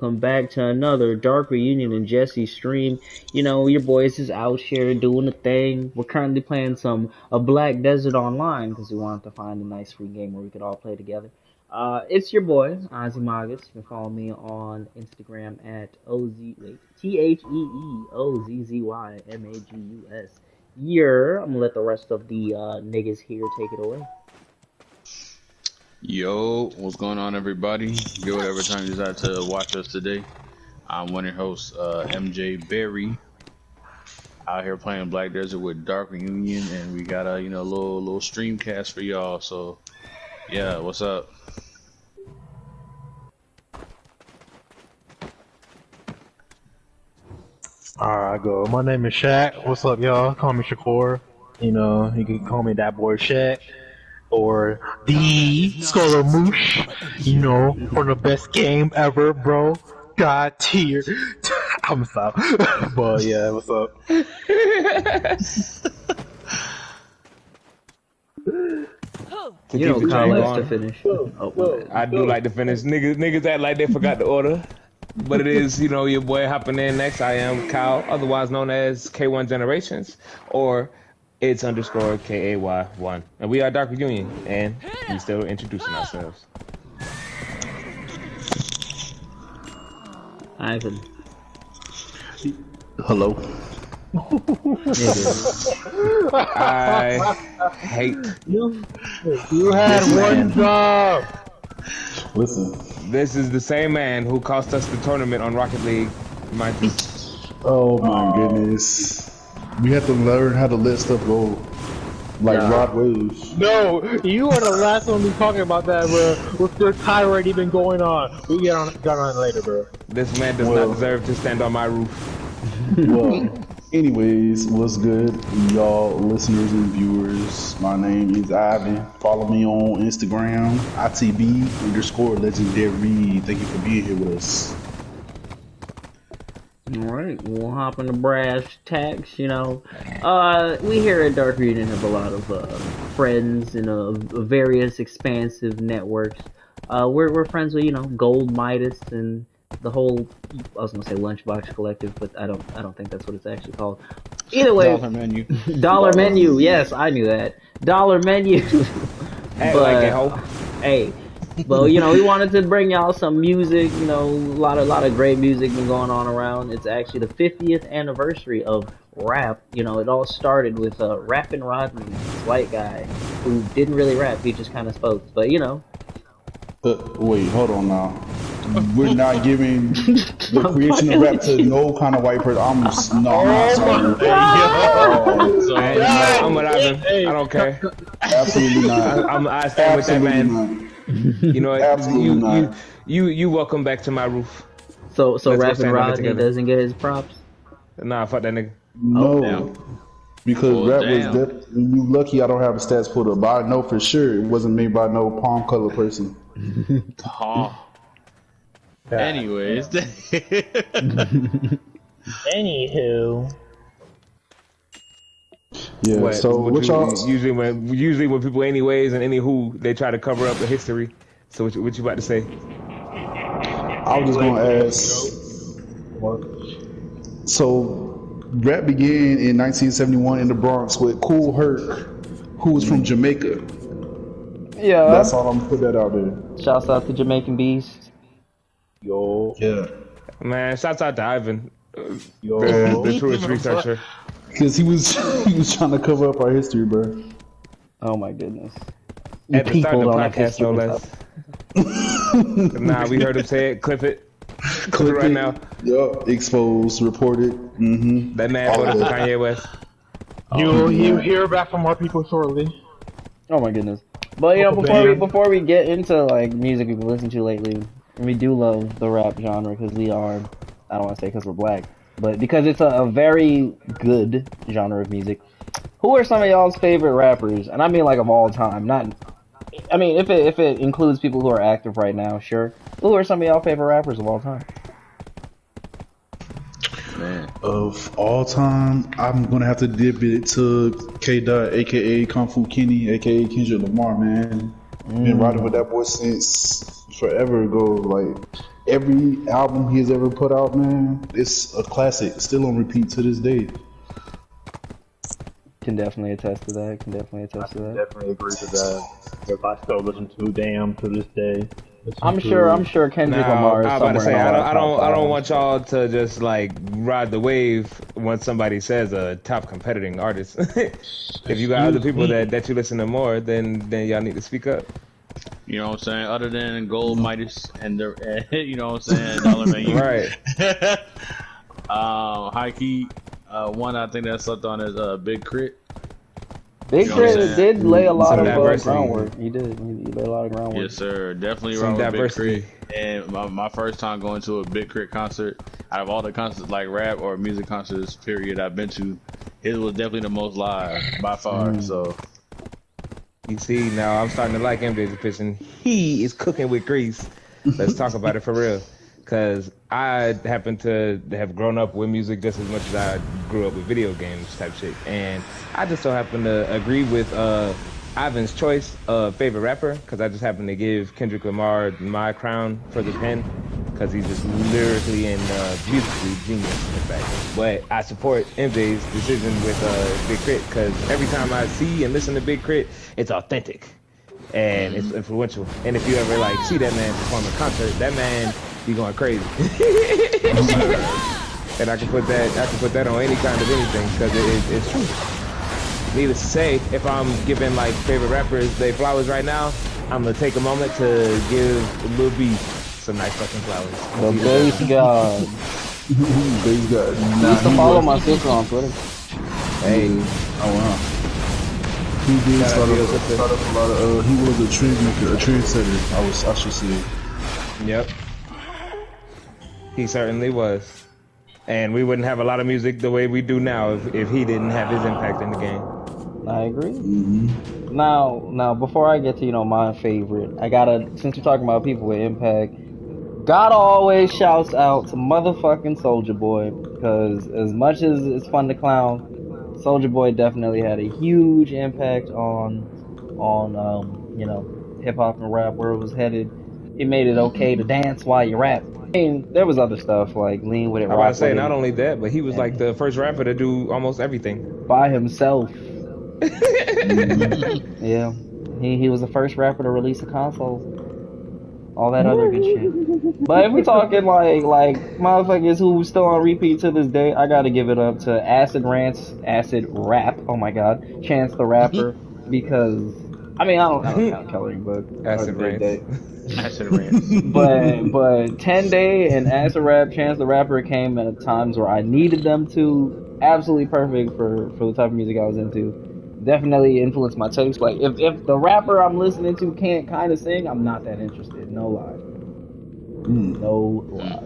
Come back to another Dark Reunion and Jesse stream. You know, your boys is out here doing the thing. We're currently playing some a Black Desert Online because we wanted to find a nice free game where we could all play together. It's your boy, Ozymagus. You can follow me on Instagram at TheeOzzzyMagus. I'm gonna let the rest of the niggas here take it away. Yo, what's going on, everybody? Get whatever time you decide to watch us today. I'm one of your hosts, MJ Berry, out here playing Black Desert with Dark Reunion, and we got a little stream cast for y'all. So, yeah, what's up? Alright, go. My name is Shaq. What's up, y'all? Call me Shakur. You know, you can call me that boy Shaq. Or the Scaramouche, you know, for the best game ever, bro. God tier. I'm stop. But yeah, what's up? You know, Kyle likes to finish. I do like to finish. Niggas act like they forgot the order. But it is, your boy hopping in next. I am Kyle, otherwise known as K1 Generations, or it's underscore KAY1. And we are Dark Reunion, and we still introducing ourselves. Ivan. Hello. I hate. You had one job. Listen. This is the same man who cost us the tournament on Rocket League. Oh my goodness. We have to learn how to let stuff go. Like Rod Waves. No, you are the last one to be talking about that, bro. What's the tirade even going on? We got on it later, bro. This man does not deserve to stand on my roof. Well, anyways, what's good, y'all listeners and viewers? My name is Ivan. Follow me on Instagram, ITB_legendary. Thank you for being here with us. Alright, we'll hop into brass tacks, we here at Dark Reunion have a lot of friends in various expansive networks. We're friends with, Gold Midas and the whole, I was gonna say Lunchbox Collective, but I don't think that's what it's actually called. Either way, Dollar Menu. Dollar Menu, yes, I knew that. Dollar Menu. Hey, well, we wanted to bring y'all some music, a lot of great music been going on around. It's actually the 50th anniversary of rap. It all started with Rappin' Rodney, this white guy who didn't really rap, he just kind of spoke. But, wait, hold on now. We're not giving the creation of rap to no kind of white person. I'm not sorry. I'm with Ivan. I don't care. Absolutely not. I stand with that man. Not. You know what? Absolutely not. You welcome back to my roof. So Rappin' Rodney doesn't get his props? Nah, fuck that nigga. No. Because rap was that. You lucky I don't have the stats pulled up, but I know for sure it wasn't made by no palm color person. Anyways. Anywho. Yeah. So what y'all usually when people anyways and anywho they try to cover up the history. So what you about to say? I was just gonna ask. So rap began in 1971 in the Bronx with Kool Herc, who was from Jamaica. Yeah. That's all I'm gonna put that out there. Shouts out to Jamaican Beast. Yo. Yeah. Man, shouts out to Ivan. Yo. The truest researcher. Because he was trying to cover up our history, bro. Oh my goodness. At the start of the podcast, no less. Nah, we heard him say it. Clip it. Clip it right now. Yup. Exposed. Reported. Mm-hmm. That man voted for Kanye West. You'll hear back from our people shortly. Oh my goodness. But before we get into like music we've been listening to lately, we do love the rap genre because we are, I don't want to say because we're black, but because it's a very good genre of music. Who are some of y'all's favorite rappers? And I mean like of all time, not. I mean if it includes people who are active right now, sure. Who are some of y'all favorite rappers of all time? Man. Of all time, I'm gonna have to dip it to K Dot, aka Kung Fu Kenny, aka Kendrick Lamar, man. Been riding with that boy since forever ago. Like every album he's ever put out, man, it's a classic. Still on repeat to this day. Can definitely attest to that. Can definitely attest to that. Definitely agree to that. If I still listen to Damn to this day. I'm sure Kendrick Lamar is I was about to somewhere say, in our I top don't five. want y'all to just like ride the wave when somebody says a top competing artist. If you got other people that you listen to more, then y'all need to speak up. You know what I'm saying? Other than Gold Midas and the, you know what I'm saying? Dollar Menu. Right. High key. One I think that slept on is Big Crit. Big You know what I'm Crit saying? did lay a lot Some of diversity. groundwork. He did. He laid a lot of groundwork. Yes, sir. Definitely Some wrong with Big diversity. Crit. And my first time going to a Big Crit concert, out of all the concerts like rap or music concerts, period, I've been to, his was definitely the most live by far. So You see, now I'm starting to like MJ's opinion. He is cooking with grease. Let's talk about it for real. Because I happen to have grown up with music just as much as I grew up with video games type shit. And I just so happen to agree with Ivan's choice of favorite rapper, because I just happen to give Kendrick Lamar my crown for the pen, because he's just lyrically and musically genius, in fact. But I support MJ's decision with Big Crit, because every time I see and listen to Big Crit, it's authentic and it's influential. And if you ever like see that man perform a concert, that man be going crazy. And I can put that on any kind of anything, because it's true. Needless to say, if I'm giving like favorite rappers they flowers right now, I'm gonna take a moment to give Lil B some nice fucking flowers. The bass god. Bass God. I used to follow my sister on Twitter. Hey, Oh wow. He did Shout out start to your up sister. a lot of. He was a trendsetter. I should say. yep, he certainly was. And we wouldn't have a lot of music the way we do now if he didn't have his impact in the game. I agree. Now, before I get to my favorite, I gotta, since we're talking about people with impact, gotta always shouts out to motherfucking Soulja Boy, because as much as it's fun to clown, Soulja Boy definitely had a huge impact on hip hop and rap, where it was headed. He made it okay to dance while you rap. I mean, there was other stuff like Lean With It, I was about Rock to say, With not It, only that, but he was like the first rapper to do almost everything. by himself. Yeah, he was the first rapper to release a console. All that other good shit. But if we talking like motherfuckers who still on repeat to this day, I gotta give it up to Acid Rap. Oh my God, Chance the Rapper, because I mean I don't count Coloring Book. Acid Rants. Acid Rants. But 10 Day and Acid Rap, Chance the Rapper came at times where I needed them to. Absolutely perfect for the type of music I was into. Definitely influenced my taste. Like if the rapper I'm listening to can't kind of sing, I'm not that interested. No lie. No lie.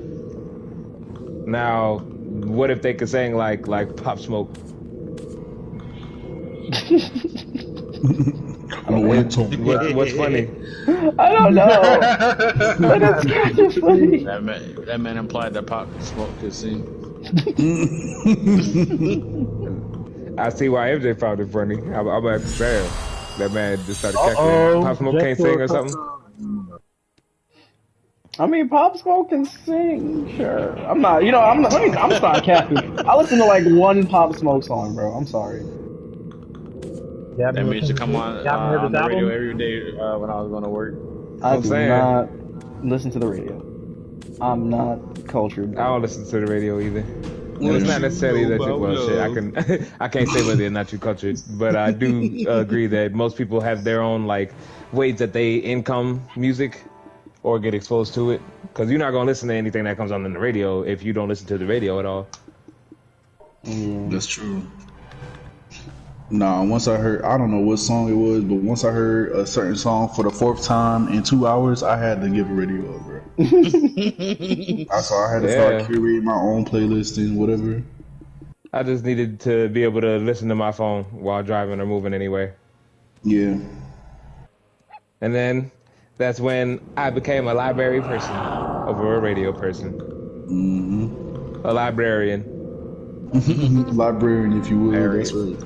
Now, what if they could sing like Pop Smoke? What's funny? I don't know. But it's kind of funny. That man implied that Pop Smoke could sing. I see why MJ found it funny. I'm like, damn, that man just started cackling. Pop Smoke can't sing or something. I mean, Pop Smoke can sing, sure. I'm not, I'm starting capping. I listen to like one Pop Smoke song, bro. I'm sorry. That used to come on the radio every day when I was going to work. I do saying. not listen to the radio. I'm not cultured. I don't listen to the radio either. And it's not necessarily that you I can't say whether or not you're cultured, but I do agree that most people have their own like ways that they income music or get exposed to it. Because you're not gonna listen to anything that comes on in the radio if you don't listen to the radio at all. That's true. Nah, once I heard, I don't know what song it was, but once I heard a certain song for the fourth time in 2 hours, I had to give a radio up, bro. So I had to start curating my own playlist and whatever. I just needed to be able to listen to my phone while driving or moving anyway. Yeah. And then that's when I became a library person over a radio person. A librarian. Librarian, if you will. That's right.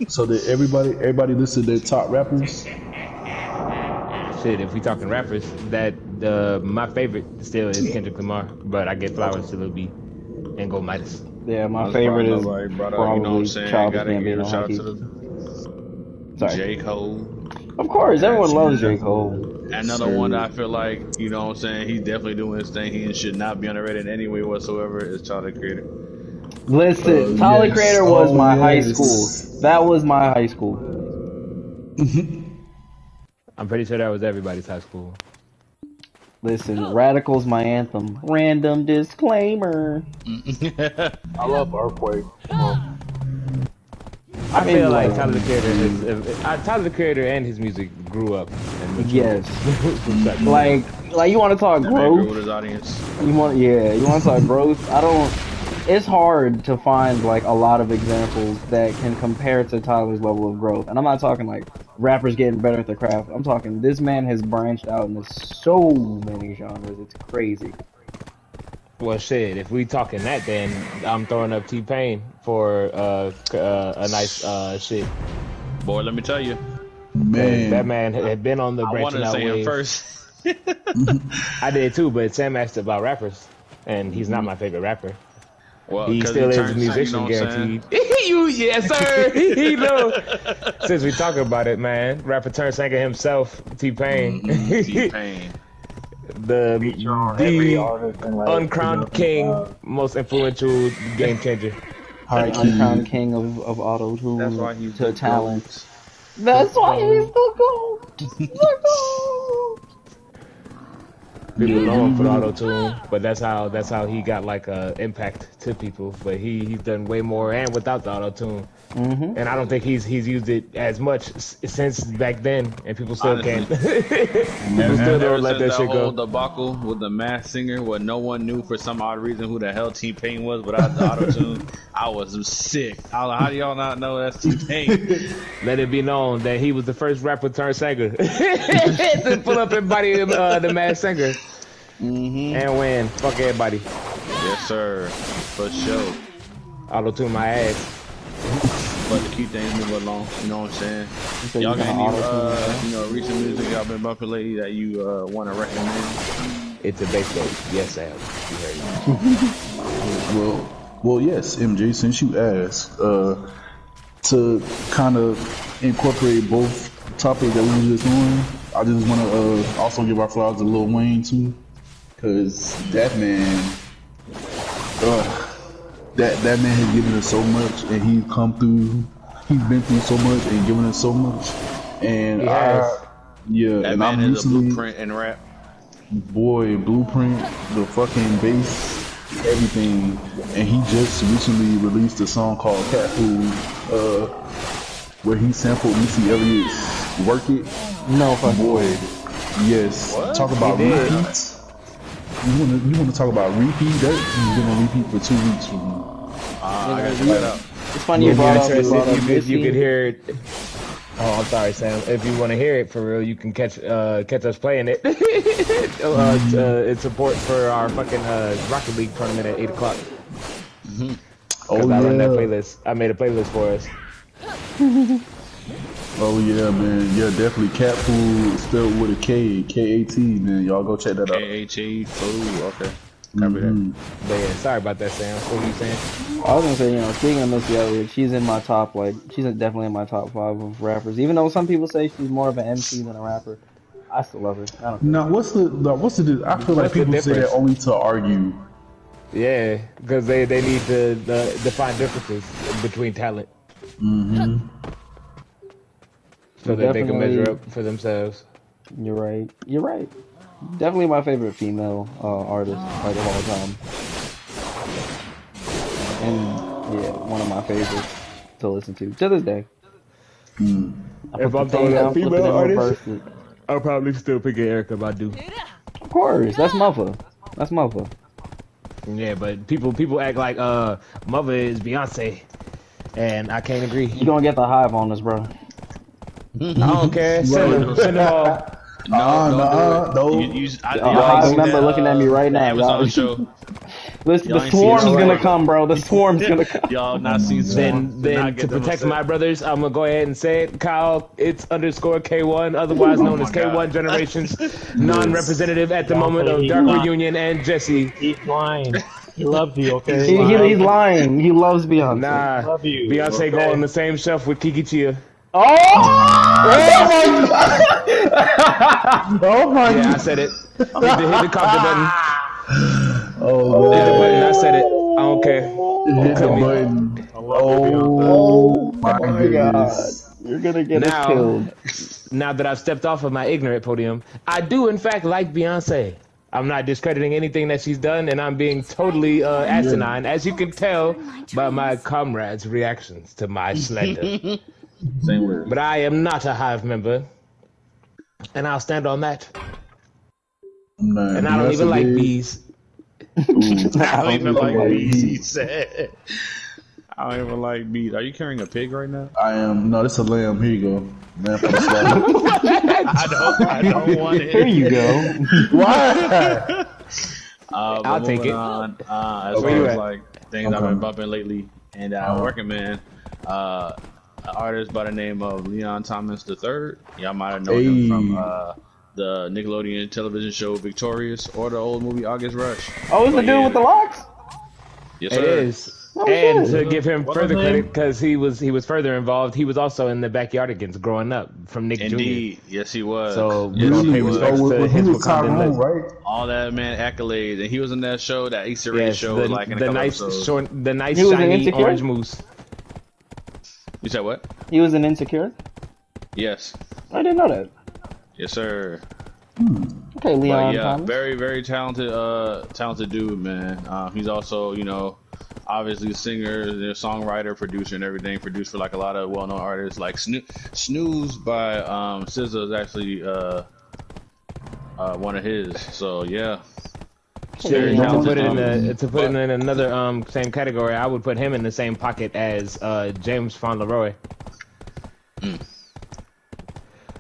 So did everybody listen to their top rappers? shit, if we talking rappers, that my favorite still is Kendrick Lamar, but I get flowers to Lil B and Go Midas. Yeah, my That's favorite is nobody brought up, probably you know what I'm saying? Childish Gotta give a Gambino. shout out High to key. the Sorry. J. Cole. Of course, everyone loves J. Cole. Another one that I feel like, you know what I'm saying, he's definitely doing his thing. He should not be underrated in any way whatsoever. Is Tyler the Creator. Listen, Tyler yes. Creator was Oh, my high yes. school. That was my high school. I'm pretty sure that was everybody's high school. Listen, Radical's my anthem. Random disclaimer. I love Earthquake. I feel like like- Tyler the Creator Tyler the Creator and his music grew up. And matured. Yes. like you want to talk That man grew with growth? his audience. You want to talk growth? It's hard to find like a lot of examples that can compare to Tyler's level of growth. And I'm not talking like rappers getting better at their craft. I'm talking this man has branched out into so many genres. It's crazy. Well, shit, if we talking that, then I'm throwing up T-Pain for a nice shit. Boy, let me tell you. Man, That man had been on the I wanted branching to out say him wave. first. I did too, but Sam asked about rappers, and he's not my favorite rapper. Well, He 'cause still is turned a singer, musician, you know what I'm saying? guaranteed. You, yes, sir. He know. Since we talking about it, man, rapper turned singer himself, T-Pain. T-Pain. the Every artist and, like, uncrowned king, most influential game changer. high The key. uncrowned king of auto tune That's why he's to the talent. That's why he's the GOAT. The GOAT. People know him for auto tune, but that's how he got like a impact to people. But he's done way more and without the auto tune. Mm-hmm. And I don't think he's used it as much since back then, and people still can't. People still Ever don't let since that shit whole go. debacle with the Masked Singer, where no one knew for some odd reason who the hell T-Pain was without the auto tune, I was sick. I was like, how do y'all not know that's T-Pain? Let it be known that he was the first rapper turned singer to pull up everybody the Masked Singer and win. Fuck everybody. Yes, sir, for sure. Auto tune my ass. But to keep things moving along, you know what I'm saying? So Y'all you got gonna any, auto-tune, you know, recent music y'all been bumping lately that you want to recommend? It's a bass note. Yes, Sam. You heard me. Well, yes, MJ. Since you asked, to kind of incorporate both topics that we were just on, I just want to also give our flowers to Lil Wayne too, cause that man, that man has given us so much, and he's come through. He's been through so much and given us so much, and He has. That and man I'm is a recently, blueprint in rap. boy, Blueprint, the fucking bass, everything, and he just recently released a song called Cat Food, where he sampled Missy Elliott's "Work It." No fucking Boy, yes. What? Talk about He did. repeats. You wanna talk about repeat? That he's gonna repeat for 2 weeks from now. I got to check that out. It's funny you If you're brought up interested, you Missy. could hear it. Oh, I'm sorry, Sam. If you want to hear it for real, you can catch us playing it. In support for our fucking Rocket League tournament at 8 o'clock. Oh I run that yeah. playlist. I made a playlist for us. Oh yeah, man. Yeah, definitely. Cat Food spelled with a K, K-A-T. Man, y'all go check that out. KHE, food, okay. Copy that. But yeah, sorry about that, Sam. What were you saying? I was gonna say, you know, speaking of Missy Elliott, she's in my top, like, she's definitely in my top 5 of rappers. Even though some people say she's more of an MC than a rapper, I still love her. I don't care. Now, what's the? I feel like What's the people say that difference? only to argue. Yeah, because they need to define differences between talent. So that they can measure Definitely. up for themselves. You're right. You're right. Definitely my favorite female artist, like, of all time. And yeah, one of my favorites to listen to this day. I If put I'm the throwing thing out down, flip it female and artists, reverse it. I'll probably still pick Erykah Badu. Of course, that's mother. That's mother. Yeah, but people act like Mother is Beyonce, and I can't agree. You gonna get the hive on us, bro. I don't care. Send them all. No, don't do it. no. I I remember looking at me right now, Amazon y'all. show. Listen, Y'all the ain't seen swarm's Swarm. gonna come, bro. The swarm's gonna come. Y'all not seen Swarm. Then to protect my brothers, I'm gonna go ahead and say it. Kyle, it's underscore K1, otherwise known as K1 God. Generations, non-representative at the Y'all moment say of he's Dark not- Reunion and Jesse. He's lying. He loves you, okay? He's lying. He loves Beyonce. Nah, Love you, Beyonce okay? go on the same shelf with Kiki Chia. Oh! Oh my Yeah, I god. said it. Hit the copy button. Oh, Hit the man. button. I said it. I don't care. Hit the Cut me. button. I love you, Beyonce. Oh My my goodness. god. You're gonna get us Now, killed. now that I've stepped off of my ignorant podium, I do in fact like Beyonce. I'm not discrediting anything that she's done, and I'm being totally asinine, as you can tell by my comrades' reactions to my slander. Same word. But I am not a Hive member, and I'll stand on that. Nah, And I don't even like bees. I don't even like like bees, he bees. said. I don't even like bees. Are you carrying a pig right now? I am. No, this is a lamb. Here you go. Lamb for the slaughter. I don't want it. Here you go. Why? I'll take moving it. On, as Okay. far Where you as at? like things I've been bumping lately, and working man, an artist by the name of Leon Thomas III. Y'all might have known him from the Nickelodeon television show Victorious or the old movie August Rush. Oh, it's the But dude yeah. with the locks? Yes, It sir. is. Oh, And shit. to give him What's further his credit, name? because he was further involved, he was also in the Backyardigans growing up from Nick Jr. Indeed, yes he was. So yes, we're gonna he pay was. respects to he his was Wakandan Tyrone, legend. right? All that man accolades, and he was in that show, that Easter egg Yes, show, the, like in a the couple nice episodes. short, the nice He was in shiny Insecure? orange moose. You said what? He was an Insecure? Yes, I didn't know that. yes, sir. Okay, But Leon yeah, Thomas. very, very talented, talented dude, man. He's also, you know, obviously a singer, songwriter, producer, and everything. Produced for like a lot of well-known artists, like Snooze by SZA is actually one of his. So yeah, very Yeah, To talented. put it in dude. to put it in another same category, I would put him in the same pocket as James Fauntleroy.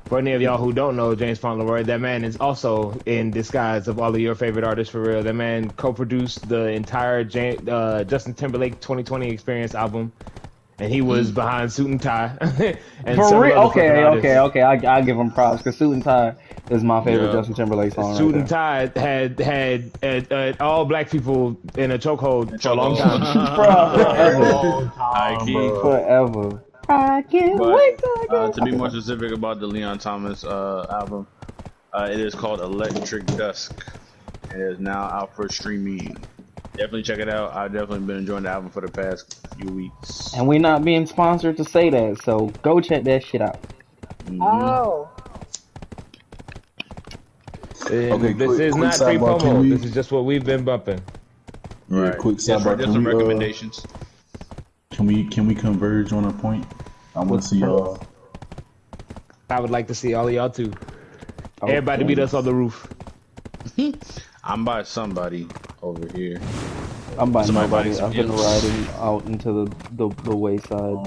For any of y'all who don't know James Fauntleroy, that man is also in disguise of all of your favorite artists for real. That man co-produced the entire Justin Timberlake 2020 Experience album, and he was behind Suit and Tie. And For several real? other Okay, fucking artists. okay. I give him props because Suit and Tie is my favorite Yeah. Justin Timberlake song. Suit right and Tie had all black people in a chokehold for a long time. Forever. High key. Forever. I can't But, wait till I get. to be more specific about the Leon Thomas album, it is called Electric Dusk. It is now out for streaming. Definitely check it out. I've definitely been enjoying the album for the past few weeks. And we're not being sponsored to say that, so go check that shit out. Oh. Okay, This quick- is quick not free sidebar, can promo. we- This is just what we've been bumping. Yeah, Right. quick Just for sidebar. just some Can we, recommendations. can we converge on a point? I want to see y'all. I would like to see all of y'all too. Everybody meet us on the roof. I'm by somebody over here. I'm by Somebody nobody. buying some I've been gifts. riding out into the wayside.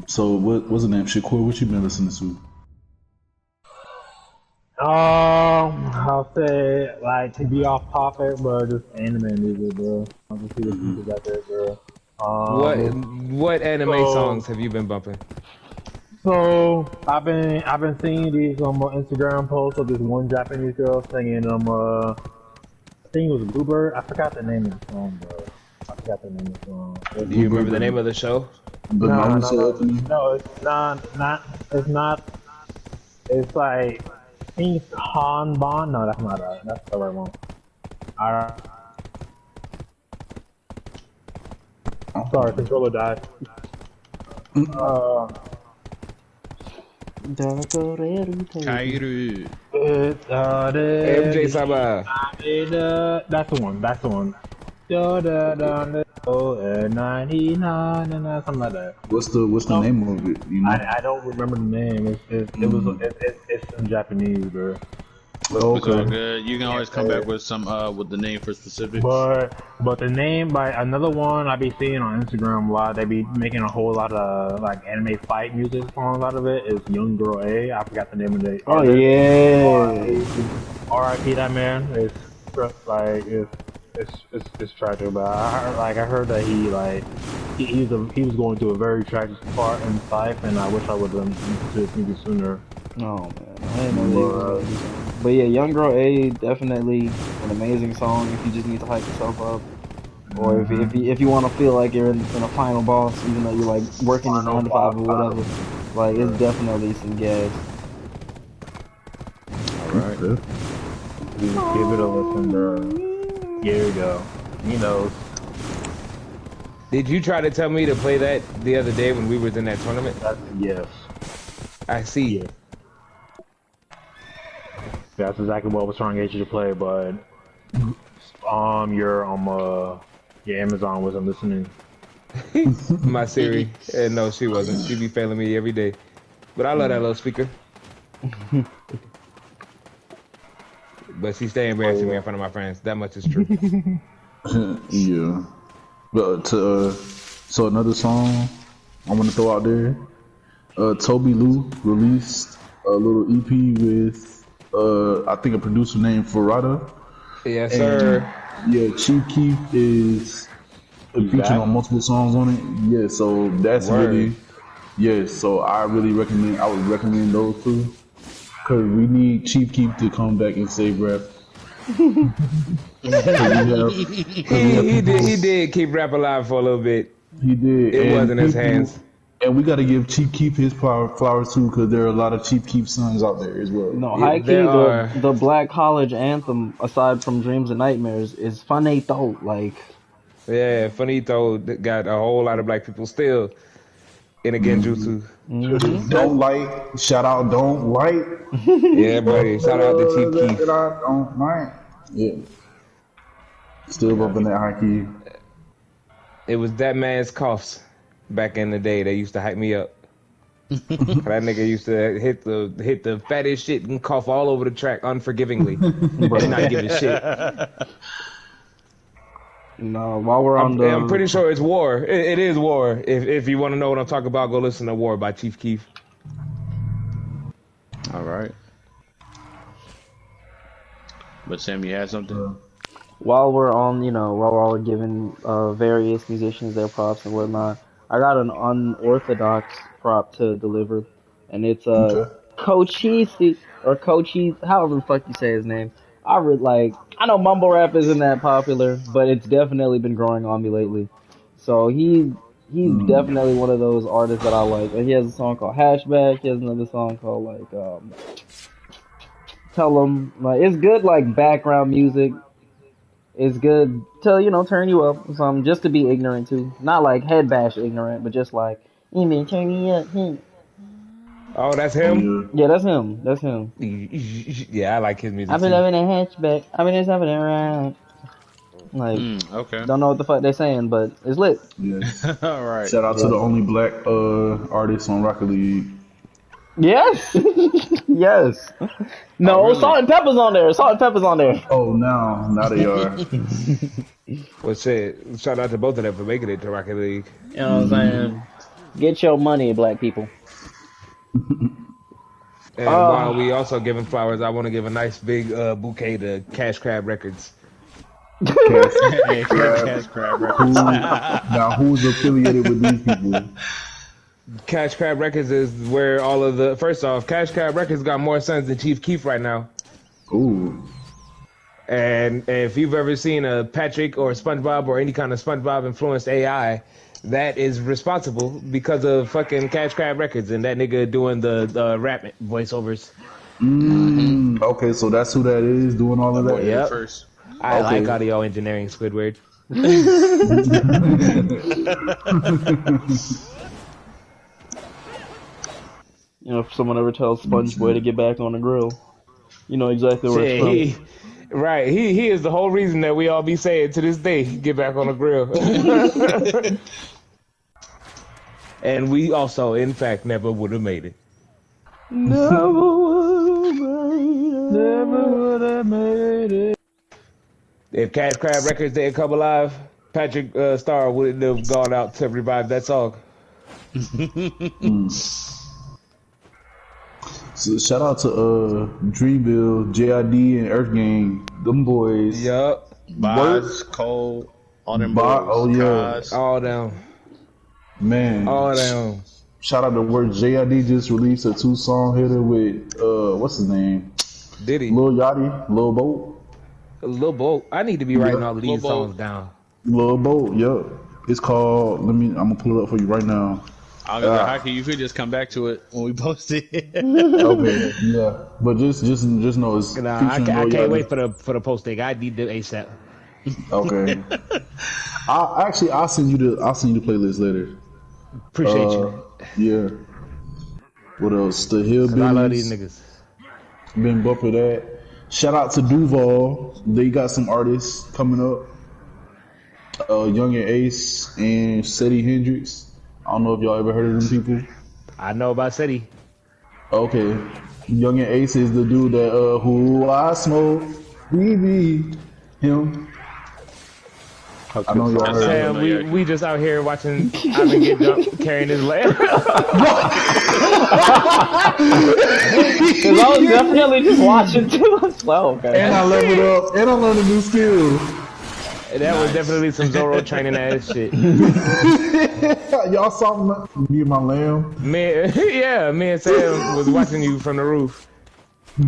So what's the name? Shakur, what you been listening to? I'll say, like, to be off topic, but just anime music, bro. I'll just see the pieces out there, bro. What anime so- songs have you been bumping? So I've been seeing these Instagram posts of this one Japanese girl singing I think it was Bluebird. I forgot the name of the song, bro. I forgot the name of the song. Do you remember the name of the show? The No, Naruto no, opening? no, it's not. It's not. It's like I think it's Hanban. No, that's not right. That's the right one. Alright. Sorry, controller died. Kairu. It's MJ Saba. That's the one. That's the one. Something like that. What's the name of it? You know? I don't remember the name. It's in Japanese, bro. It's all good. You can always come back with some with the name for specifics. But the name by another one I be seeing on Instagram a lot. They be making a whole lot of like anime fight music songs out of it. Is Young Girl A. I forgot the name of the. Oh yeah. R.I.P. that man. It's like it's it's tragic, but I heard that he was going through a very tragic part in his life, and I wish I would have listened to his music sooner. Oh man, I didn't know that he was making songs. But yeah, Young Girl A definitely an amazing song if you just need to hype yourself up, or if you want to feel like you're in a final boss, even though you're like working your 9 to 5 or whatever. Like it's definitely some gas. Alright. Give it a listen, bro. Here we go. He knows. Did you try to tell me to play that the other day when we was in that tournament? Yes. I see. Yeah. That's exactly what I was trying to get you to play, but your Amazon wasn't listening. My Siri. No, she wasn't. She be failing me every day. But I love that little speaker. But she stay embarrassing me in front of my friends. That much is true. Yeah. But so another song I want to throw out there. Toby Lou released a little EP with I think a producer named Farada. Yes, sir. Yeah, Chief Keef is featured on multiple songs on it. Yeah, so that's really so I would recommend those two. Cause we need Chief Keef to come back and save rap. He did keep rap alive for a little bit. He did. It wasn't his hands. And we got to give Chief Keef his flowers too, because there are a lot of Chief Keef songs out there as well. No, high key, the Black College anthem, aside from Dreams and Nightmares, is Finito. Like, yeah, Finito got a whole lot of black people still in a Genjutsu. Don't like, shout out, don't like. Yeah, buddy, shout out to Chief Keef. Don't like. Yeah. Still bumping that high key. It was that man's coughs back in the day that used to hype me up. That nigga used to hit the fattest shit and cough all over the track unforgivingly and not give a shit. No, while we're on I'm pretty sure it's War. It is War. If you want to know what I'm talking about, go listen to War by Chief Keef. All right. But Sam, you had something? While we're on, while we're all giving various musicians their props and whatnot, I got an unorthodox prop to deliver, and it's Cochise or Cochise, however the fuck you say his name. I know mumble rap isn't that popular, but it's definitely been growing on me lately. So he's definitely one of those artists that I like. And he has a song called Hashback. He has another song called Tell 'em. Like, it's good background music. It's good to turn you up. Just to be ignorant too, not head bash ignorant, but just you mean turn me up. Oh, that's him? Yeah, that's him. That's him. Yeah, I like his music. I've been loving a hatchback. I've been just having it around. Okay. Don't know what the fuck they're saying, but it's lit. Yes. All right. Shout out to the only black artist on Rocket League. Yes. Yes. No, really? Salt and Pepper's on there. Salt and Pepper's on there. Oh, now they are. Well, shit. Shout out to both of them for making it to Rocket League. You know what I'm saying? Get your money, black people. And while we also giving flowers, I want to give a nice big bouquet to Cash Crab Records. Cash Crab Records. Now, who's affiliated with these people? Cash Crab Records is where all of the... First off, Cash Crab Records got more sons than Chief Keef right now. Ooh. And if you've ever seen a Patrick or SpongeBob or any kind of SpongeBob-influenced AI, that is responsible because of fucking Cash Crab Records and that nigga doing the rap voiceovers. Okay, so that's who that is doing all of that? Yep. First. I like audio engineering, Squidward. If someone ever tells SpongeBob to get back on the grill, you know exactly where it's from. Right, he is the whole reason that we all be saying to this day, get back on the grill. And we also, in fact, never would have made it. Never would have made it. If Cash Crab Records didn't come alive, Patrick Star wouldn't have gone out to revive that song. So shout out to Dreamville, JID, and Earth Gang. Them boys. Yup. Boz, Cole, all them boys. Oh yeah, Cos. All down. man. All down. Shout out to Work. JID just released a 2-song hitter with what's his name? Diddy. Lil Yachty, Lil Boat. Lil Boat. I need to be writing all of these Lil Boat. songs down. Lil Boat, yeah. It's called. I'm gonna pull it up for you right now. Hockey, you could just come back to it when we post it. Okay, yeah. But just know it's Nah, I featuring Lil can't Yachty. wait for the posting. I need the ASAP. Okay. I'll send you the playlist later. Appreciate you. Yeah. What else? The 'Cause I love these Hillbillies. niggas. Been bumping that. Shout out to Duval. They got some artists coming up. Young and Ace and Seti Hendrix. I don't know if y'all ever heard of them people. I know about City. Okay. Young and Ace is the dude that who I smoke. BB. Him. I know y'all heard of him. Sam, we just out here watching Ivan get jumped carrying his leg. Cause I was definitely just watching too as well. And I leveled up and I learned a new skill. That was definitely some Zoro training ass shit. Y'all saw me and my lamb? Me and Sam was watching you from the roof.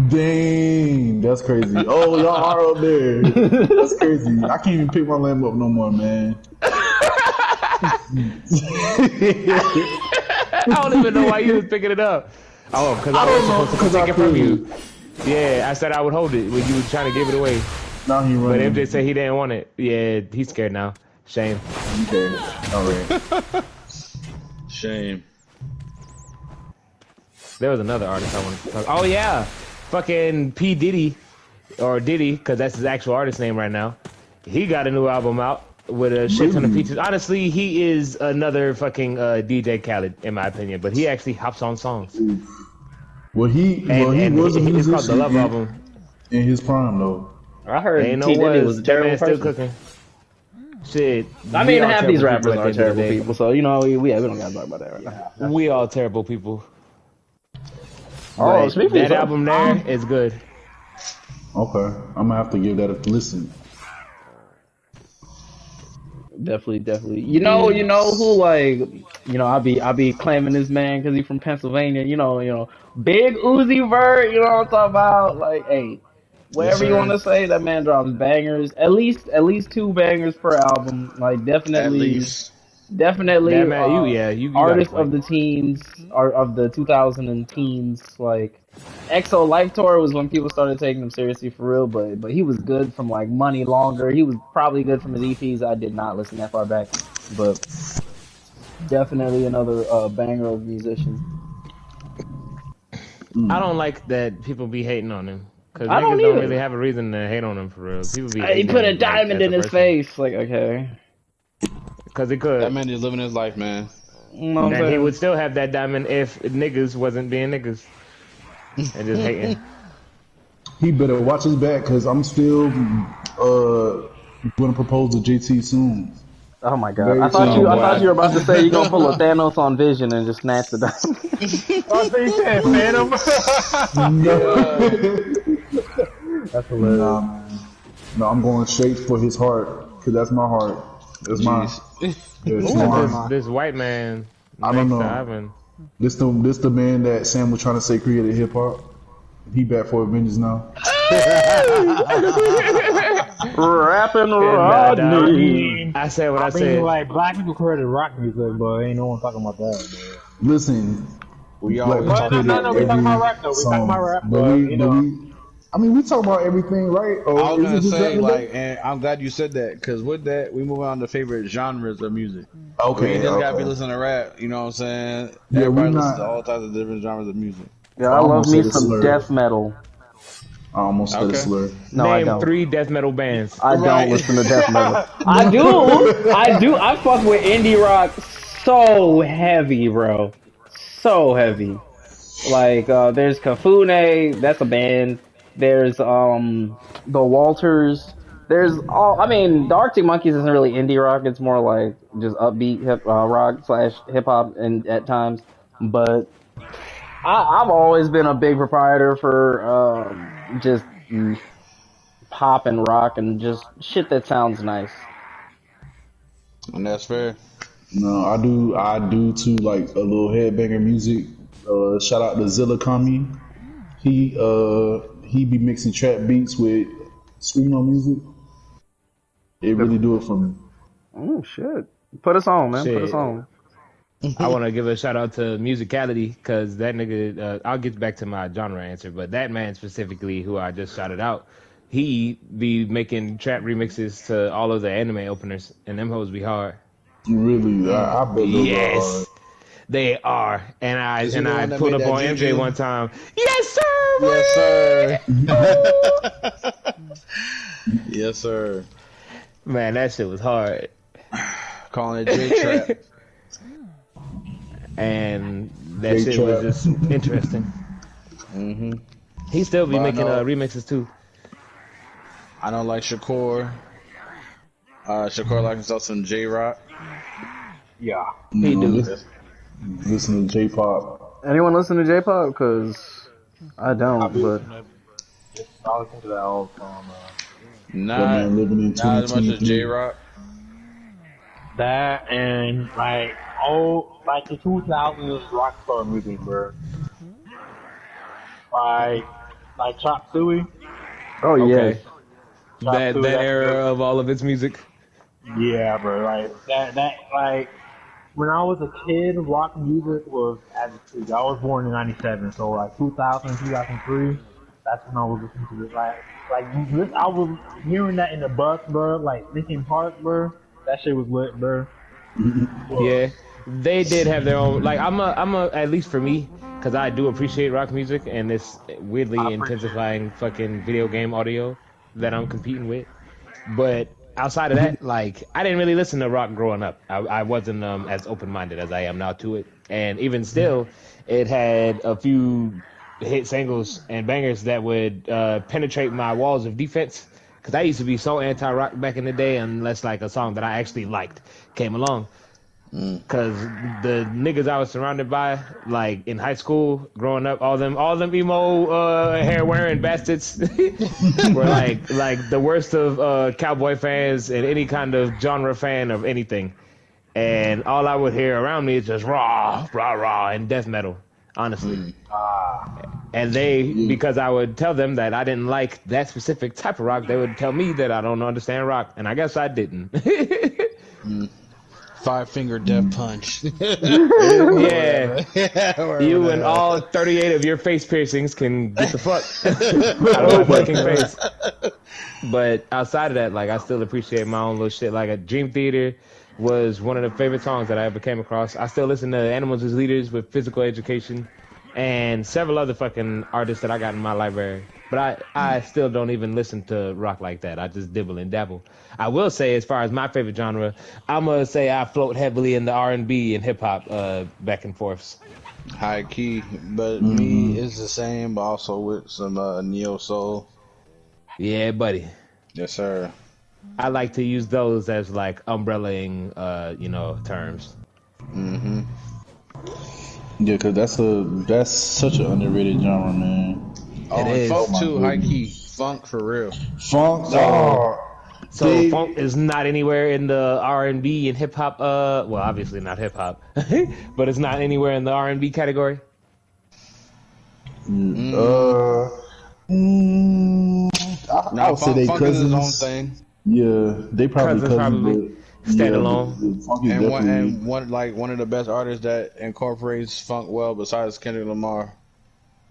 Dang, that's crazy. Oh, y'all are up there. That's crazy. I can't even pick my lamb up no more, man. I don't even know why you was picking it up. Oh, because I was supposed to take it from you. Yeah, I said I would hold it when you were trying to give it away. Now he But running. MJ said he didn't want it. Yeah, he's scared now. Shame. Okay, all right. Shame. There was another artist I wanted to talk. Oh yeah, fucking P Diddy, or Diddy, because that's his actual artist name right now. He got a new album out with a shit ton of features. Honestly, he is another fucking DJ Khaled in my opinion, but he actually hops on songs. Well, he was a it's called the Love musician Album. in his prime, though. I heard Ain't no T Diddy was. was a That terrible man still person. cooking. Shit. I we mean, all half these terrible rappers people at are the end of the terrible day. people, so you know we don't gotta talk about that right now. We all terrible people. Oh, But speak for that yourself. album there is good. Okay, I'm gonna have to give that a listen. Definitely. You know who I be claiming this man because he's from Pennsylvania. You know, Big Uzi Vert. You know what I'm talking about? Like, hey, whatever you want to say, that man drops bangers. At least 2 bangers per album. Like, definitely. At least. Definitely, That man, you got a artist point. of the teens, or of the 2000 teens. Like, EXO Life Tour was when people started taking him seriously for real. But he was good from like Money Longer. He was probably good from his EPs. I did not listen that far back, but definitely another banger of musician. I don't like that people be hating on him. Because I niggas don't don't either. really have a reason to hate on him for real. People be He hating put on a him, diamond as in a his person. face. Like, okay, Because he could. That man is living his life, man. you know what I'm And he saying? would still have that diamond if niggas wasn't being niggas. And just hating. He better watch his back, cause I'm still gonna propose to JT soon. Oh my god! Very I thought you soon. were about to say you're gonna pull a Thanos on Vision and just snatch the diamond. I think you said Phantom. That's hilarious. Nah, man. No, I'm going straight for his heart, cause that's my heart. That's mine. Jeez. That's Who my is heart. this white man I don't next to know. Ivan? This the man that Sam was trying to say created hip hop. He back for Avengers now. Rapping Nah, Rodney. I said what I I mean, said. like, black people created rock music, but ain't no one talking about that. Listen, We black always people talk No, about we created talking about every rap, though. We song. talking about rap, But but, we, you but know. we, I mean, we talk about everything, right? Or I was is gonna it just say, rap like, and I'm glad you said that, because with that, we move on to favorite genres of music. Okay, We just gotta be okay. listening to rap, you know what I'm saying? Yeah, Everybody we listens not- to all types of different genres of music. Yeah, I I love almost me said a some slur. death metal. I almost said a Okay. slur. No, I Name don't. 3 death metal bands. I Right. don't listen to death metal. I do. I fuck with indie rock so heavy, bro. So heavy. Like, there's Kafune, that's a band. There's the Walters. There's the Arctic Monkeys isn't really indie rock. It's more like just upbeat rock / hip hop and at times. But I've always been a big proprietor for just pop and rock and just shit that sounds nice. And that's fair. No, I do too, like a little headbanger music. Shout out to Zilla Kami. He be mixing trap beats with screamo music. It really do it for me. Oh shit! Put us on, man. Shit. Put us on. I want to give a shout out to Musicality because that nigga. I'll get back to my genre answer, but that man specifically, who I just shouted out, he be making trap remixes to all of the anime openers, and them hoes be hard. Really, I bet those Yes, are. they are. And I Is he the one that pulled made up that on MJ Juju? one time. Yes, sir. Yes, sir. Yes, sir. Man, that shit was hard. Calling it J Trap. And that Big shit trap. was just interesting. Mm-hmm. He still be But I making know- remixes too. I don't like Shakur. Shakur likes himself some J Rock. Yeah. He do. Listen to J-pop. Anyone listen to J-pop? Cause I don't. But I listen to that all the time. That Not, man living in not as much as 2023. J Rock. That and like the 2000s rock star music, bro. Like Chop Suey. oh Okay. yeah, That That's era of all of its music. Yeah, bro. Like that like when I was a kid, rock music was at its peak. I was born in '97, so like 2000, 2003. That's when I was listening to it. I was hearing that in the bus, bro. Like Linkin Park, bro. That shit was lit, bro. Yeah, they did have their own. Like I'm a at least for me, because I do appreciate rock music and this weirdly intensifying fucking video game audio that I'm competing with. But outside of that, like I didn't really listen to rock growing up. I wasn't as open minded as I am now to it. And even still, it had a few hit singles and bangers that would penetrate my walls of defense. Because I used to be so anti-rock back in the day unless like a song that I actually liked came along. Because the niggas I was surrounded by, like in high school, growing up, all them emo hair wearing bastards were like the worst of cowboy fans and any kind of genre fan of anything. And all I would hear around me is just rah, rah, rah, and death metal, honestly. And because I would tell them that I didn't like that specific type of rock, they would tell me that I don't understand rock. And I guess I didn't. 5-finger death punch. Yeah. You and all 38 of your face piercings can get the fuck out of my fucking face. But outside of that, like I still appreciate my own little shit. Like a Dream Theater was one of the favorite songs that I ever came across. I still listen to Animals as Leaders with Physical Education and several other fucking artists that I got in my library. But I still don't even listen to rock like that. I just dibble and dabble. I will say, as far as my favorite genre, I'm gonna say I float heavily in the R&B and hip hop back and forths. High key, but me is the same, but also with some neo soul. Yeah, buddy. Yes, sir. I like to use those as like umbrellaing, terms. Mm-hmm. Yeah, cause that's such an underrated genre, man. Oh, It and is. funk Oh, my too, high goodness. key, funk for real. Funk. Oh, So They- funk is not anywhere in the R&B and hip hop. Well, obviously not hip hop, but it's not anywhere in the R&B category. I would say they funk is his own cousins. thing. Yeah, they probably Cousins probably but, standalone. Yeah, but funk is And definitely. one of the best artists that incorporates funk well, besides Kendrick Lamar,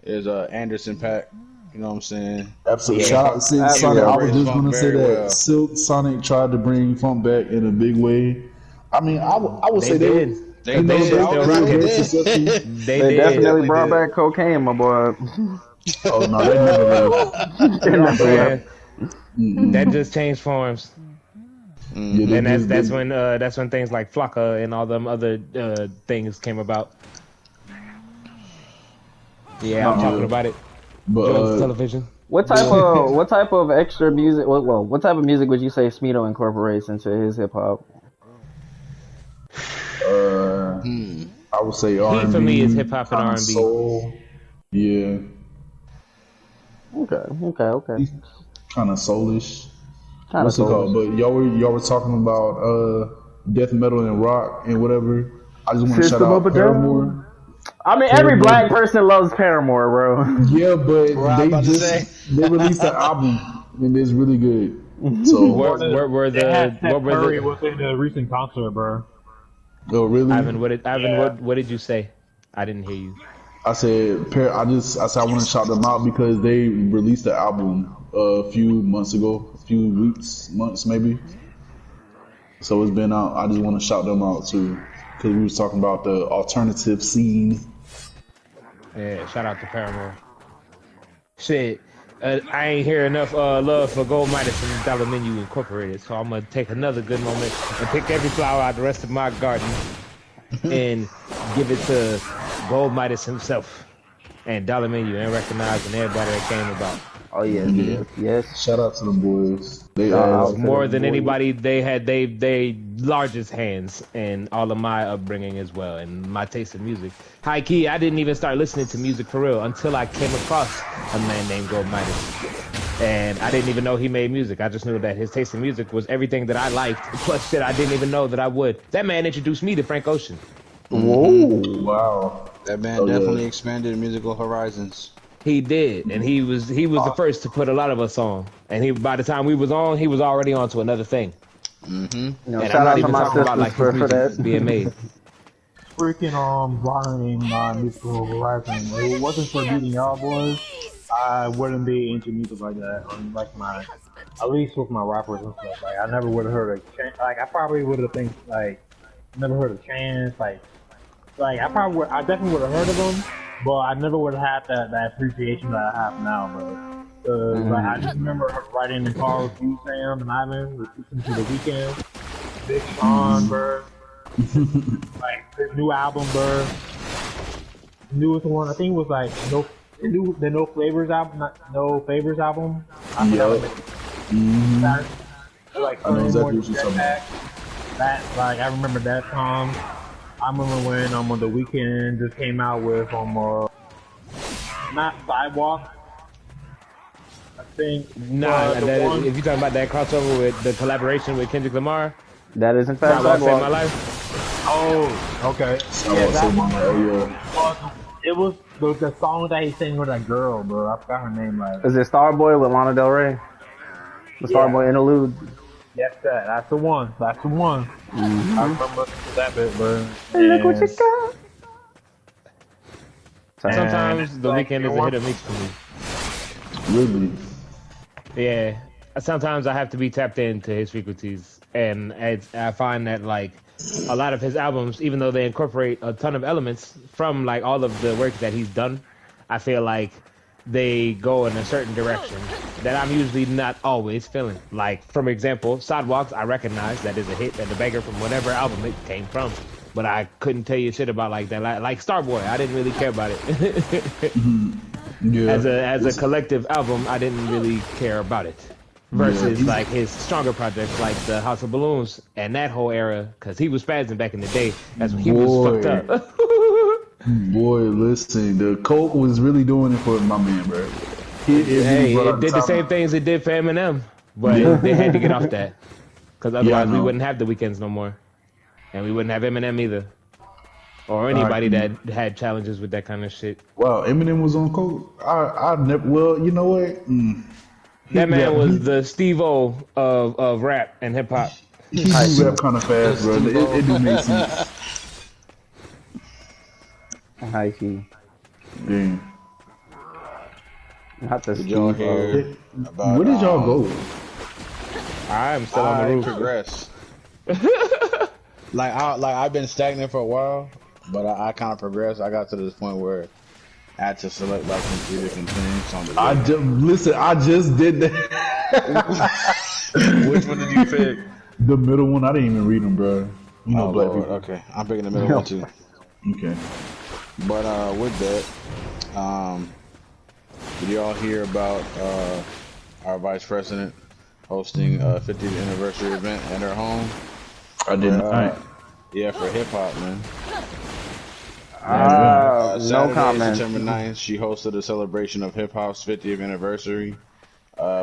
is Anderson .Paak. You know what I'm saying? Absolutely. Yeah. Shout out to Silk Absolutely. Sonic. I was just Funk gonna say very that well. Silk Sonic tried to bring funk back in a big way. I mean, I would They say they did. were. They you know, did. they Still were rocking. very successful. They they did. definitely brought did. back cocaine, my boy. Oh no, they never will. They never Man, Mm-mm. that just changed forms, Yeah, they and just- that's when things like Flocka and all them other things came about. Yeah, I'm talking about it. But Jones Television. What type of extra music? Well, what type of music would you say Smeeto incorporates into his hip hop? I would say R&B. for me is hip-hop and kinda R&B. Soul. Yeah. Okay. kind of soulish. Kind of What's it called? soulish. But y'all were talking about death metal and rock and whatever. I just want to shout System of out a Down. Paramore. I mean, every black person loves Paramore, bro. Yeah, but What I'm about to say. they released an album and it's really good. So Where They had Steph what were Curry the within the recent concert, bro. oh really? Ivan? What did you say? I didn't hear you. I said I said I want to shout them out because they released the album a few months ago, a few weeks, months maybe. So it's been out. I just want to shout them out too because we was talking about the alternative scene. Yeah, shout out to Paramore. Shit, I ain't hear enough love for Gold Midas and Dollar Menu Incorporated, so I'm gonna take another good moment and pick every flower out the rest of my garden and give it to Gold Midas himself and Dollar Menu and recognizing everybody that came about. Oh yes. Shout out to the boys. They Shout out. More than anybody, they had they largest hands in all of my upbringing as well, and my taste in music. High key, I didn't even start listening to music for real until I came across a man named Gold Midas, and I didn't even know he made music. I just knew that his taste in music was everything that I liked, plus shit I didn't even know that I would. That man introduced me to Frank Ocean. Whoa. Wow. That man definitely expanded musical horizons. He did, and he was the first to put a lot of us on. And by the time we was on, he was already on to another thing. Mm-hmm. You know, And shout I'm not out to even my talking about sisters like his for music that. being made. Freaking broadening my musical horizon. If it wasn't for meeting y'all boys, I wouldn't be into music like that. Or like my, at least with my rappers and stuff. Like I never would have heard of like I probably would have think like never heard of Chance. Like I definitely would have heard of them, but I never would have had that appreciation that I have now, bro. Like I just remember riding in the car with you, Sam, and Ivan, listening to The Weeknd, Big Sean, bro. Like his new album, bro. Newest one, I think it was like the No Flavors album, No Favors album. I forgot what it- Like I know exactly more what you're talking about. that, like I remember that song. I remember when The Weeknd just came out with not Sidewalk. I think Nah, the one, if you're talking about that crossover with the collaboration with Kendrick Lamar, That is in fact Sidewalk Saved My Sidewalk. Life. oh, okay. I was saying, oh yeah. It was the song that he sang with that girl, bro. I forgot her name. Like, Is it Starboy with Lana Del Rey? The Starboy interlude. yes, that's the one. That's the one. I remember that bit, bro. Hey, look what you got. Sometimes The like, Weeknd is a hit or miss for me. Really? Yeah, sometimes I have to be tapped into his frequencies, and I find that like a lot of his albums, even though they incorporate a ton of elements from like all of the work that he's done, I feel like they go in a certain direction that I'm usually not always feeling. Like, for example, Sidewalks, I recognize that is a hit and a banger from whatever album it came from, but I couldn't tell you shit about like that. Like Starboy, I didn't really care about it. Yeah. As a collective album, I didn't really care about it. Versus like his stronger projects like the House of Balloons and that whole era, because he was spazzing back in the day. That's when he was fucked up. Boy, listen, the Coke was really doing it for my man, bro. Hey, it did the same things it did for Eminem, but they had to get off that, because otherwise we wouldn't have the weekends no more, and we wouldn't have Eminem either, or anybody that had challenges with that kind of shit. Wow, Eminem was on Coke. I never. Well, you know what? That man was the Steve-O of rap and hip hop. He do rap kind of fast, bro. It do make sense. High key. Damn. Not the Did y'all Steve-O. hear about Where did y'all go? I'm still on the I roof. progress. I've been stagnant for a while, but I kind of progressed. I got to this point where I had to select like some 3 different things on the list. I just did that. Which one did you pick? The middle one, I didn't even read them, bro. You know, Oh, black Lord. people. Okay, I'm picking the middle one too. Okay. But with that, did y'all hear about our vice president hosting a 50th anniversary event at her home? I did not. Yeah, for hip hop, man. No Saturday, comment. September 9th, she hosted a celebration of hip hop's 50th anniversary.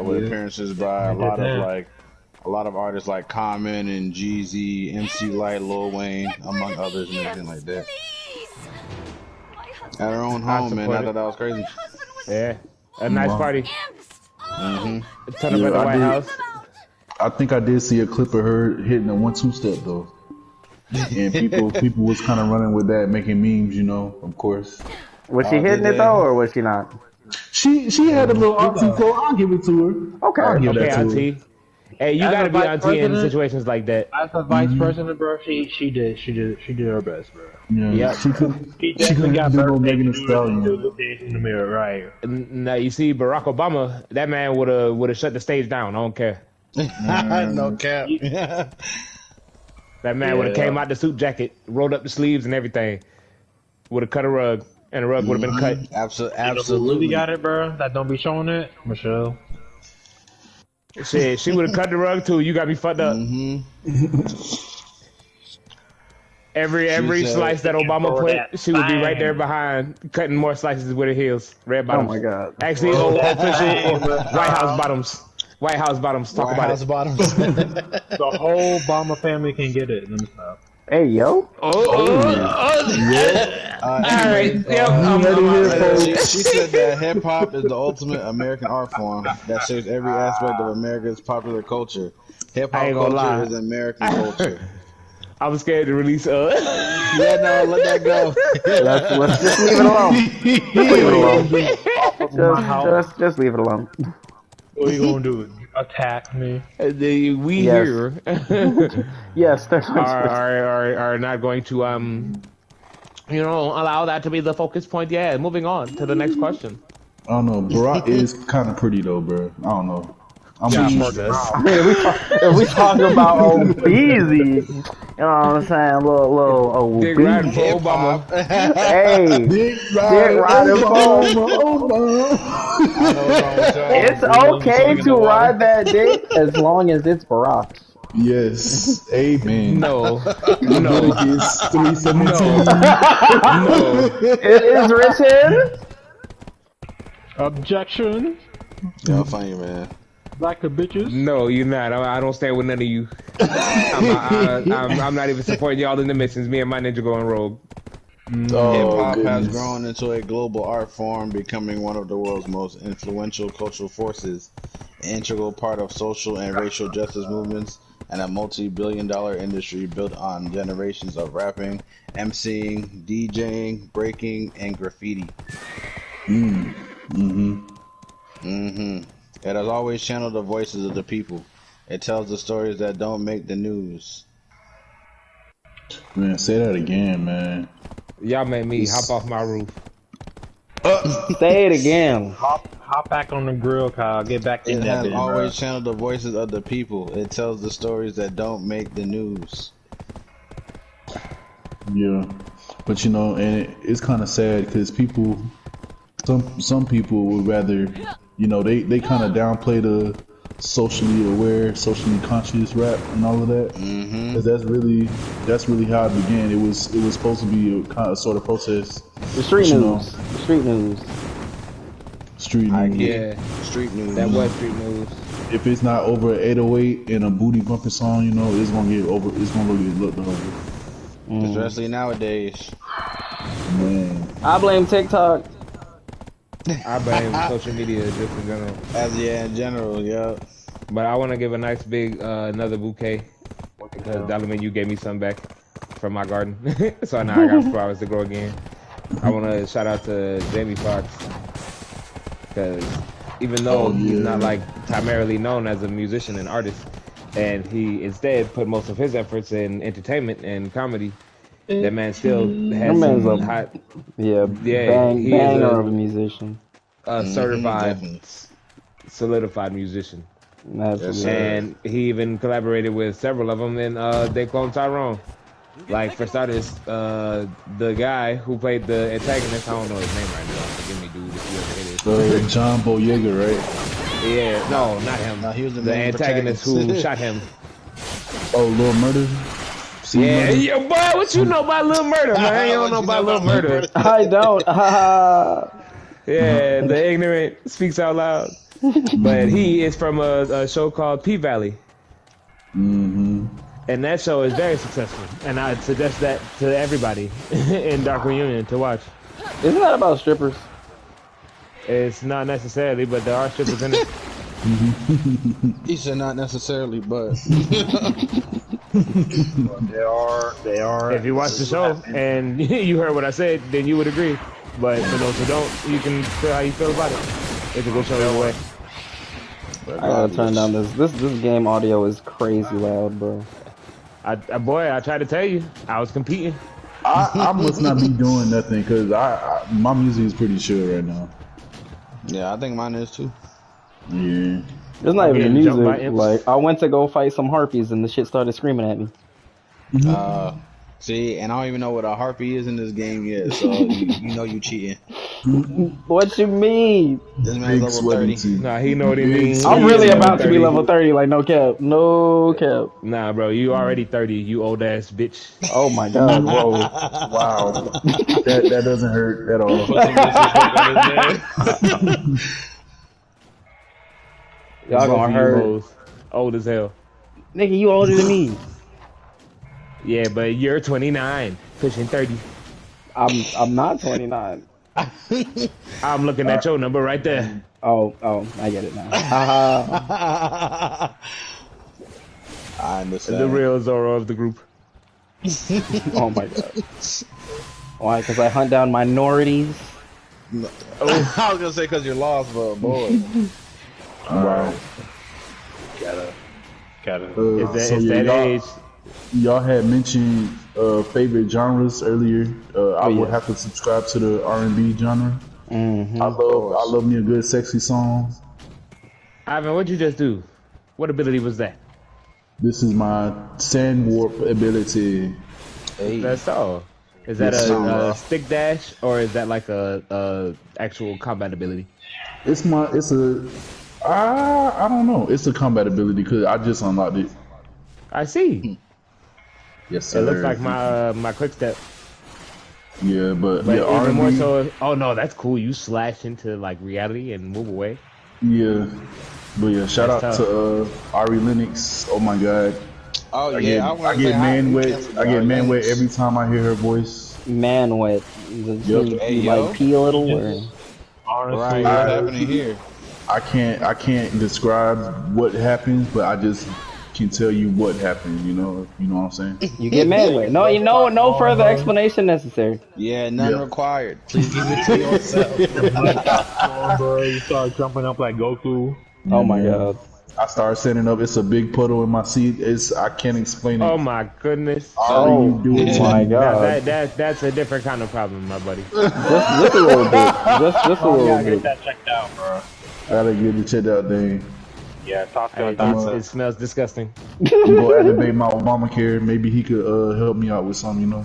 with appearances by a lot of that. artists like Common and Jeezy, MC Light, Lil Wayne, among others, and everything like that. At her own home, man. I thought that was crazy. Yeah, a nice party. Mm-hmm. Turn up at the White House. I think I did see a clip of her hitting a 1-2 step though, and people was kind of running with that, making memes, you know. Of course, Was she hitting it though, or was she not? she had a little auntie flow. I'll give it to her. Okay. I'll give Okay, that to her. auntie. Hey, you As gotta a be vice auntie in president- situations like that. As a vice president, bro, she did her best, bro. Yeah, Yep. she couldn't. She She definitely couldn't got do no better Megan Thee things to Stallion. do with this in the mirror, right? Now you see Barack Obama, that man would have shut the stage down. I don't care. No cap. That man would have came out the suit jacket, rolled up the sleeves and everything. Would have cut a rug, and the rug would have been cut. Absolutely. Really got it, bro. That don't be showing it, Michelle. Shit, she would have cut the rug too. You got me fucked up. Every said- slice that Obama For put, that she would be right fine. there behind, cutting more slices with her heels. Red Oh bottoms. my god. Actually, official White House bottoms. White House bottoms. Talk about it. Bottoms. The whole Obama family can get it. Let me stop. Hey yo. Alright, yep. She said that hip hop is the ultimate American art form that shapes every aspect of America's popular culture. Hip I hop ain't gonna lie. culture is American culture. I was scared to release. Yeah, no, let that go. Let's just leave it alone. Just leave it alone. Just leave it alone. What are you gonna do? Attack me? We Yes. here Yes, there's are not going to allow that to be the focus point. Yeah, moving on to the next question. I don't know. Barack is kind of pretty though, bro. I don't know. I'm with you. if we talking about obesity, you know what I'm saying? Little Dick riding obesity. for Obama. Hey, Dick riding it's okay to ride that dick as long as it's Barack. Yes. Amen. No, Leviticus 3:17. no. It is written. Objection. Y'all funny, man. Black the bitches. No, you're not. I don't stand with none of you. I'm not even supporting y'all in the missions. Me and my ninja going rogue. Hip hop has grown into a global art form, becoming one of the world's most influential cultural forces, an integral part of social and racial justice movements, and a multi-billion-dollar industry built on generations of rapping, MCing, DJing, breaking, and graffiti. It has always channeled the voices of the people. It tells the stories that don't make the news. Man, say that again, man. Y'all made me hop off my roof. Say it again. Hop back on the grill, Kyle. Get back in It that has bitch, always channeled the voices of the people. It tells the stories that don't make the news. Yeah, but you know, and it's kind of sad because people, some people would rather, you know, they kind of downplay the socially aware, socially conscious rap and all of that. Because that's really how it began. It was supposed to be a kind of sort of protest. The street You news. know. The street news. Street news. Yeah, Street news. that was street news. If it's not over 808 and a booty bumping song, you know, it's gonna get over. It's gonna get looked over. Especially nowadays. Man, I blame TikTok. I blame social media just in general. In general, yeah. But I want to give a nice big another bouquet because Dalman, you gave me some back from my garden, so now I got flowers to grow again. I want to shout out to Jamie Foxx because even though he's not like primarily known as a musician and artist, and he instead put most of his efforts in entertainment and comedy, that man still has man's some a- hot, Yeah, Yeah, he is banger a- of a musician. certified, Definitely. solidified musician. Absolutely. And he even collaborated with several of them in They Clone Tyrone. Like, for starters, the guy who played the antagonist, I don't know his name right now, forgive me, dude, if you ever hit it. John Boyega, right? Yeah, no, not him. No, he was the the main antagonist who protagonist. shot him. Oh, Lil Murder. See, Yeah, Murder? yo, boy, what you know about Lil Murder, man? You don't know about Lil Murder. I don't. Yeah, the ignorant speaks out loud. But he is from a show called P Valley. Mm-hmm. And that show is very successful. And I'd suggest that to everybody in Dark Reunion to watch. Isn't that about strippers? It's not necessarily, but there are strippers in it. He said not necessarily, but They are. If you watch the show and you heard what I said, then you would agree. But for those who don't, you can feel how you feel about it. It's a good show either way. I gotta turn down this game audio is crazy loud, bro. Boy, I tried to tell you, I was competing. I must not be doing nothing because my music is pretty chill right now. yeah, I think mine is too. Yeah. It's not even the Getting jumped by music. imps. Like, I went to go fight some harpies and the shit started screaming at me. See, and I don't even know what a harpy is in this game yet, so you know you cheating. What you mean? This man's Big level sweaty 30. too. Nah, he know what he means. I'm He really is about to be 30. level 30, like no cap. No cap. Nah, bro, you already 30, you old ass bitch. Oh my god. Whoa. Wow. That doesn't hurt at all. Y'all Both gonna of you hurt. hoes old as hell. Nigga, you older than me. Yeah, but you're 29, pushing 30. I'm not 29. I'm looking at your number right there. Oh, I get it now. Haha. I understand. The real Zoro of the group. Oh my god. Why? Because I hunt down minorities. I was gonna say because you're lost, but boy. Wow. Gotta. It's that age. Y'all had mentioned favorite genres earlier. I would yeah. have to subscribe to the R&B genre. Mm-hmm. I love me a good sexy song. Ivan, what'd you just do? What ability was that? This is my sand warp ability. Hey. That's all. Is that Yes, a stick dash or is that like a actual combat ability? I don't know. It's a combat ability because I just unlocked it. I see. Yes, sir. It looks like my quick step. Yeah, but But yeah, even more R&B, so, oh no, that's cool. You slash into like reality and move away. yeah. But yeah, shout That's out tough. to Ari Lennox. Oh my god. Oh I yeah, get, I, I get man wet. I get man wet every time I hear her voice. Man wet. Does Yep. he, Hey, like yo. pee a little or? Right, Honestly, what's happening here? I can't describe what happens, but I just can tell you what happened. You know what I'm saying? You get man wet. No, no further explanation necessary. Yeah, none Yeah. required. Please keep it to yourself. bro, you start jumping up like Goku. Oh my god. I start setting up. It's a big puddle in my seat. I can't explain it. Oh my goodness. All you do is my Now, god. that's a different kind of problem, my buddy. Just a little bit. Just a little Gotta get bit. that checked out, bro. gotta get it checked out. Then Yeah, talk to Hey, a doctor. it smells disgusting. go activate my Obamacare. Maybe he could help me out with something. You know?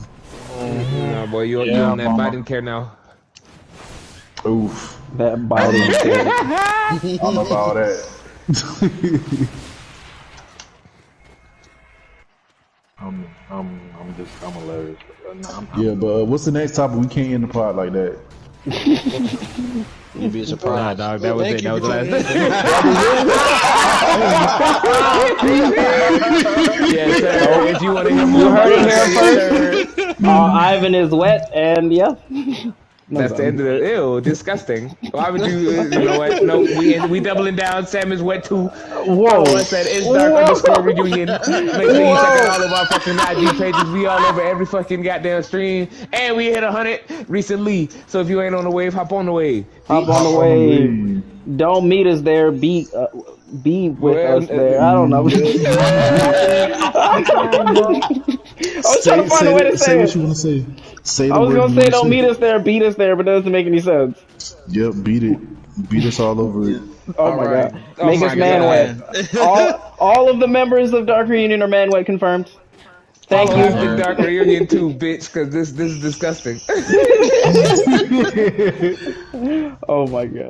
No, boy, you Yeah, on that mama. Biden care now. Oof. That Biden shit. I don't know about that. I'm hilarious. Yeah, but what's the next topic? We can't end the pod like that. You'd be Nah, surprised. dog, that was Thank it. you That was for the last. tuning in. Yes, sir. If you want to hear You more, heard it here yes, first. sir. Ivan is wet, and yeah. That's the end of the ew, disgusting. Why would you? You know what? No, we doubling down. Sam is wet too. Whoa. Follow us at _reunion. Make sure you check out all of our fucking IG pages. We all over every fucking goddamn stream, and we hit 100 recently. So if you ain't on the wave, hop on the wave. Hop on the wave. Don't meet us there. Be with Well, us there. I don't know. I was trying to find a way to say what it. you want to say. Say the I was word gonna you say wanna don't meet us there, beat us there, but that doesn't make any sense. Yep, beat it. Beat us all over it. Oh All my right. god. Oh Make my us man God. wet. all of the members of Dark Reunion are man wet confirmed. Thank Follow you. us at Dark Reunion too, bitch, because this is disgusting. Oh my god.